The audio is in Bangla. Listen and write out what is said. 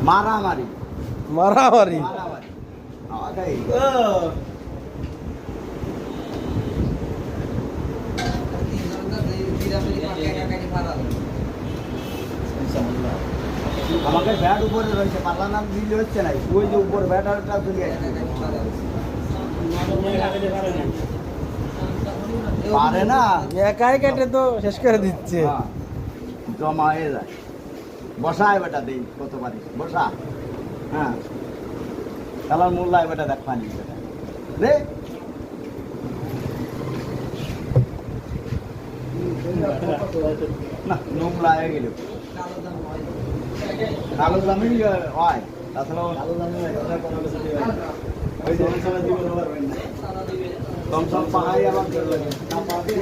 মারামারি মারামারি মারামারি আমাকে আমাকে ব্যাট উপরে রয়েছে পাল্লা নাম দিলে হচ্ছে না ওই যে উপর ব্যাটারটা চলে পারে না একাই কেটে তো শেষ করে দিচ্ছে। হ্যাঁ, জমা হয়ে যায় বসায় বেটা দেই কত পারিস বসা হ্যাঁ খেলার মূল্যায় বেটা দেখ পানি বেটা রে না নোংলা হয়ে গেল কালো দামি হয় তাছাড়াও ওই যে সময় দিব কম সম পাহাড়ি আবার না পাহাড়ি